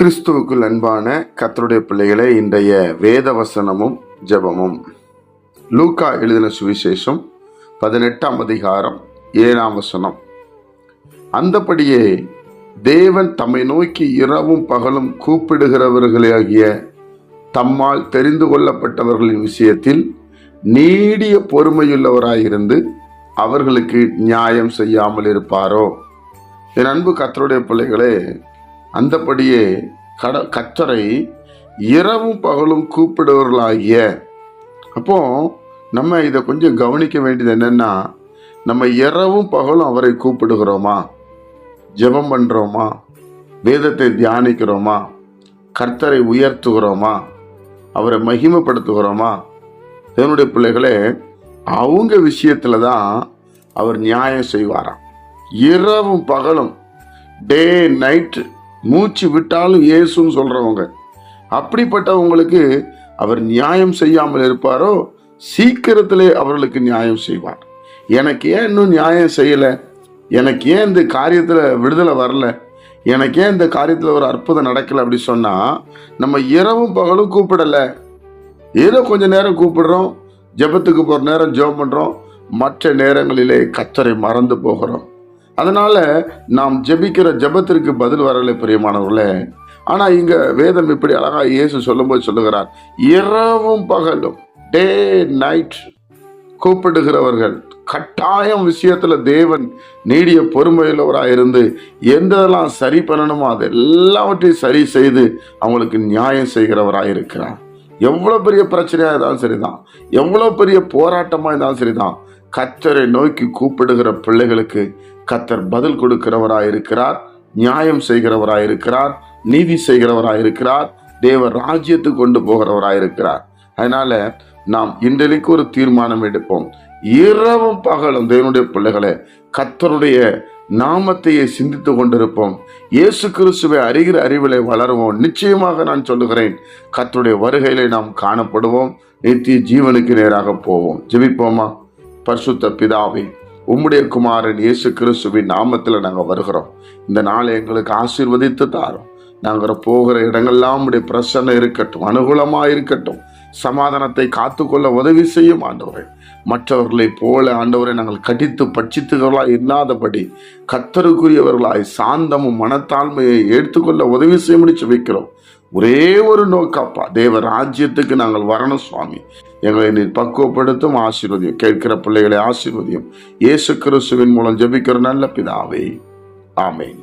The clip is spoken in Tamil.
கிறிஸ்துவுக்குள் அன்பான கர்த்தருடைய பிள்ளைகளே, இன்றைய வேத வசனமும் ஜெபமும் லூக்கா எழுதின சுவிசேஷம் 18ஆம் அதிகாரம் 7ஆம் வசனம். அந்தபடியே தேவன் தம்மை நோக்கி இரவும் பகலும் கூப்பிடுகிறவர்களாகிய தம்மால் தெரிந்து கொள்ளப்பட்டவர்களின் விஷயத்தில் நீடிய பொறுமையுள்ளவராயிருந்து அவர்களுக்கு நியாயம் செய்யாமல் இருப்பாரோ? என் அன்பு கர்த்தருடைய பிள்ளைகளே, அந்தபடியே கர்த்தரை இரவும் பகலும் கூப்பிடுவர்களாகிய, அப்போ நம்ம இதை கொஞ்சம் கவனிக்க வேண்டியது என்னன்னா, நம்ம இரவும் பகலும் அவரை கூப்பிடுகிறோமா? ஜெபம் பண்றோமா? வேதத்தை தியானிக்கிறோமா? கர்த்தரை உயர்த்துகிறோமா? அவரை மகிமைப்படுத்துகிறோமா? தேவனுடைய பிள்ளைகளே, அவங்க விஷயத்துல தான் அவர் நியாயம் செய்வாராம். இரவும் பகலும், டே நைட்டு, மூச்சு விட்டாலும் இயேசுன்னு சொல்றவங்க, அப்படிப்பட்டவங்களுக்கு அவர் நியாயம் செய்யாமல் இருப்பாரோ? சீக்கிரத்திலே அவர்களுக்கு நியாயம் செய்வார். எனக்கு ஏன் இன்னும் நியாயம் செய்யல? எனக்கு ஏன் இந்த காரியத்துல விடுதலை வரல? எனக்கு ஏன் இந்த காரியத்துல ஒரு அற்புதம் நடக்கல? அப்படி சொன்னா, நம்ம இரவும் பகலும் கூப்பிடல. ஏதோ கொஞ்ச நேரம் கூப்பிடுறோம், ஜெபத்துக்கு போற நேரம் ஜெபம் பண்றோம், மற்ற நேரங்களிலே கர்த்தரை மறந்து போகிறோம். அதனால நாம் ஜெபிக்கிற ஜெபத்திற்கு பதில் வரலை பிரியமானவர்களே. ஆனா இங்க வேதம் இப்படி அழகா இயேசு சொல்லும்போது சொல்லுகிறார், இரவும் பகலும், டே நைட் கூப்பிடுகிறவர்கள். கட்டாயம் விஷயத்துல தேவன் நீடிய பொறுமையுள்ளவராயிருந்து எந்தெல்லாம் சரி பண்ணணுமோ அது எல்லாவற்றையும் சரி செய்து அவங்களுக்கு நியாயம் செய்கிறவராயிருக்கிறார். எவ்வளவு பெரிய பிரச்சனையா இருந்தாலும் சரிதான், எவ்வளவு பெரிய போராட்டமா இருந்தாலும் சரிதான், கர்த்தரை நோக்கி கூப்பிடுகிற பிள்ளைகளுக்கு கர்த்தர் பதில் கொடுக்கிறவராயிருக்கிறார், நியாயம் செய்கிறவராயிருக்கிறார், நீதி செய்கிறவராயிருக்கிறார், தேவ ராஜ்யத்துக்கு கொண்டு போகிறவராயிருக்கிறார். அதனால நாம் இன்றைக்கு ஒரு தீர்மானம் எடுப்போம். இரவும் பகலும் தேவனுடைய பிள்ளைகளே, கர்த்தருடைய நாமத்தையே சிந்தித்து கொண்டிருப்போம். இயேசு கிறிஸ்துவை அறிகிற அறிவிலே வளருவோம். நிச்சயமாக நான் சொல்லுகிறேன், கர்த்தருடைய வருகையிலே நாம் காணப்படுவோம், நித்திய ஜீவனுக்கு நேராக போவோம். ஜெபிப்போமா? பரிசுத்த பிதாவே, உம்முடைய குமாரன் இயேசு கிறிஸ்துவின் நாமத்தில் நாங்கள் வருகிறோம். இந்த நாளை எங்களுக்கு ஆசீர்வதித்து தாரோம். நாங்கள் போகிற இடங்கள்லாம் உம்முடைய பிரசன்னம் இருக்கட்டும், அனுகூலமா இருக்கட்டும். சமாதானத்தை காத்துக்கொள்ள உதவி செய்யும் ஆண்டவரே. மற்றவர்களை போல ஆண்டவரை நாங்கள் கடித்து பட்சித்துகளாய் இல்லாதபடி கர்த்தருக்குரியவர்களாய் சாந்தமும் மனத்தாழ்மையை எடுத்துக்கொள்ள உதவி செய்ய ஜெபிக்கிறோம். ஒரே ஒரு நோக்கப்பா, தேவ ராஜ்யத்துக்கு நாங்கள் வரணும் சுவாமி. எங்களை நீர் பக்குவப்படுத்தும், ஆசீர்வதியும். கேட்கிற பிள்ளைகளை ஆசீர்வதியும். இயேசு கிறிஸ்துவின் மூலம் ஜெபிக்கிற நல்ல பிதாவே, ஆமென்.